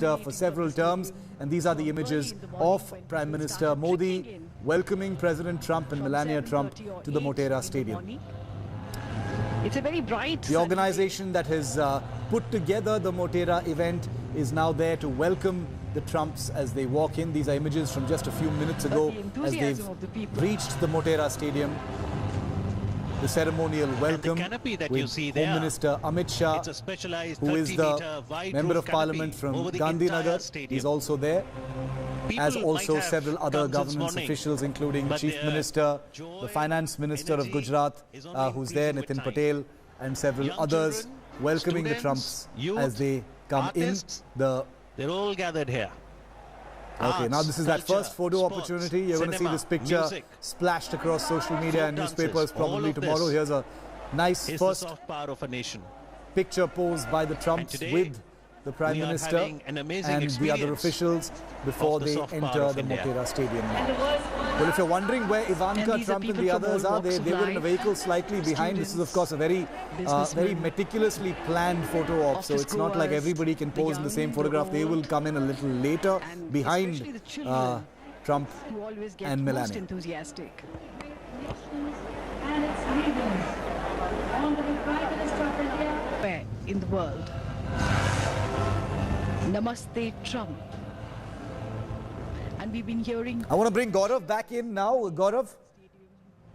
for several terms, and these are the images of Prime Minister Modi welcoming President Trump and Melania Trump to the Motera Stadium. It's a very bright. The organization that has put together the Motera event is now there to welcome the Trumps as they walk in. These are images from just a few minutes ago as they've reached the Motera Stadium. The ceremonial welcome with Home Minister Amit Shah, who is the Member of Parliament from Gandhinagar. He's also there, as also several other government officials, including Chief Minister, the Finance Minister of Gujarat, who's there, Nitin Patel, and several others welcoming the Trumps as they come in. They're all gathered here. Okay, now this is that first photo opportunity. You're going to see this picture splashed across social media and newspapers probably tomorrow. Here's a nice first picture posed by the Trumps with the Prime Minister and the other officials before they enter the Motera Stadium. Well, if you're wondering where Ivanka Trump and the others are, they were in a vehicle slightly behind. This is, of course, a very meticulously planned photo op, so it's not like everybody can pose in the same photograph. They will come in a little later behind Trump and Melania. Where in the world? Namaste Trump. And we've been hearing... I want to bring Gaurav back in now. Gaurav?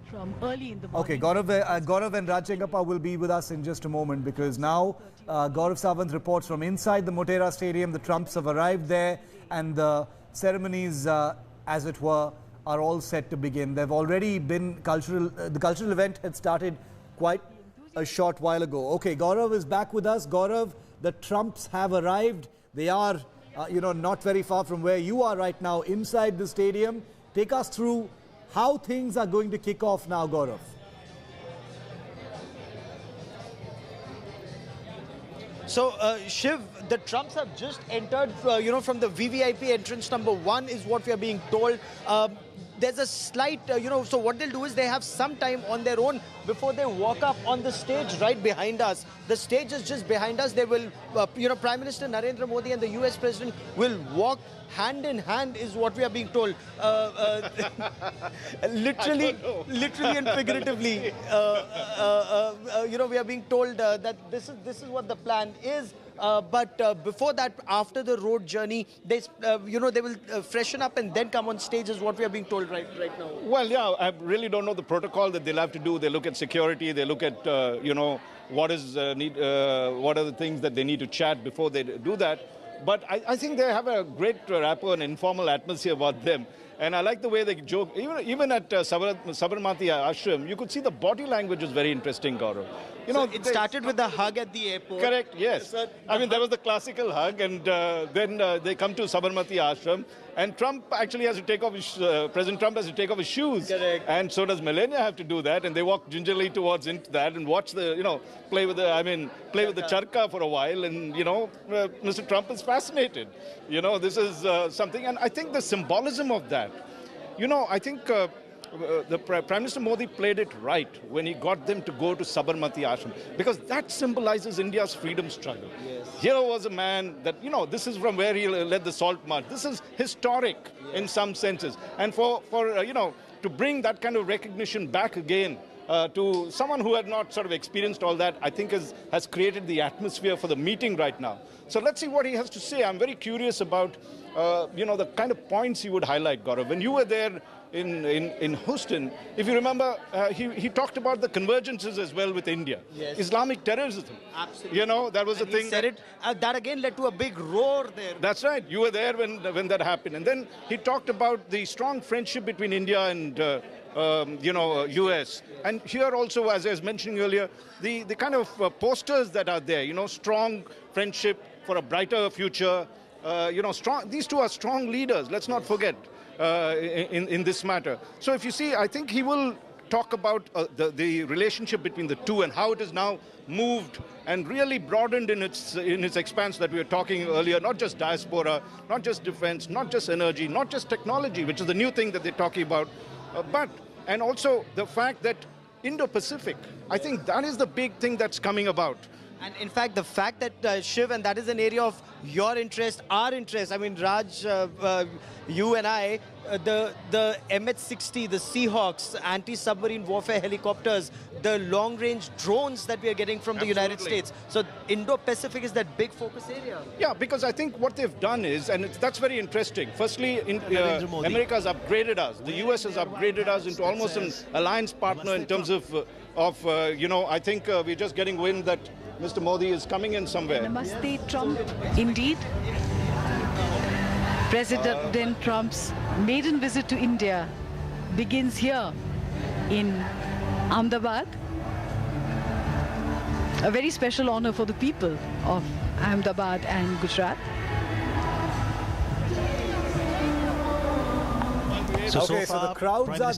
From early in the morning. Okay, Gaurav and Rajengappa will be with us in just a moment, because now Gaurav Sawant reports from inside the Motera Stadium. The Trumps have arrived there and the ceremonies, as it were, are all set to begin. They've already been the cultural event had started quite a short while ago. Okay, Gaurav is back with us. Gaurav, the Trumps have arrived. They are, not very far from where you are right now inside the stadium. Take us through how things are going to kick off now, Gaurav. So, Shiv, the Trumps have just entered, from the VVIP entrance number 1 is what we are being told. There's a slight, so what they'll do is they have some time on their own before they walk up on the stage right behind us. The stage is just behind us. They will, Prime Minister Narendra Modi and the US President will walk hand in hand is what we are being told. Literally and figuratively, we are being told that this is what the plan is. But before that, after the road journey, they will freshen up and then come on stage is what we are being told right now. Well, yeah, I really don't know the protocol that they'll have to do. They look at security, they look at, what are the things that they need to chat before they do that. But I think they have a great rapport and informal atmosphere about them. And I like the way they joke. Even at Sabarmati Ashram, you could see the body language is very interesting, Gaurav. It started with the hug at the airport. Correct, yes. I mean, there was the classical hug, and then they come to Sabarmati Ashram, and Trump actually has to take off his, President Trump has to take off his shoes. Correct. And so does Melania have to do that, and they walk gingerly towards into that and watch the, play with the charka for a while, and, Mr. Trump is fascinated. This is something, and I think the symbolism of that, I think the Prime Minister Modi played it right when he got them to go to Sabarmati Ashram, because that symbolizes India's freedom struggle. Yes. Here was a man that, this is from where he led the salt march. This is historic in some senses. And for to bring that kind of recognition back again to someone who had not sort of experienced all that, I think has created the atmosphere for the meeting right now. So let's see what he has to say. I'm very curious about, the kind of points he would highlight, Gaurav. When you were there in Houston, if you remember, he talked about the convergences as well with India. Yes. Islamic terrorism. Absolutely. That was the thing. He said it. That again led to a big roar there. That's right. You were there when that happened. And then he talked about the strong friendship between India and US. And here also, as I was mentioning earlier, the kind of posters that are there, strong friendship for a brighter future. Strong. These two are strong leaders. Let's not forget in this matter. So if you see, I think he will talk about the relationship between the two and how it is now moved and really broadened in its expanse that we were talking earlier. Not just diaspora, not just defense, not just energy, not just technology, which is the new thing that they're talking about, and also the fact that Indo-Pacific, I think that is the big thing that's coming about. And in fact, the fact that Shiv, and that is an area of your interest, our interest. I mean, Raj, you and I, the MH-60, the Seahawks, anti-submarine warfare helicopters, the long-range drones that we are getting from the United States. So Indo-Pacific is that big focus area. Yeah, because I think what they've done is, and that's very interesting. Firstly, America has upgraded us. The US has upgraded us into almost an alliance partner in terms of you know, I think we're just getting wind that Mr. Modi is coming in somewhere. Namaste Trump, indeed. President Trump's maiden visit to India begins here in Ahmedabad. A very special honor for the people of Ahmedabad and Gujarat. So the crowds are there.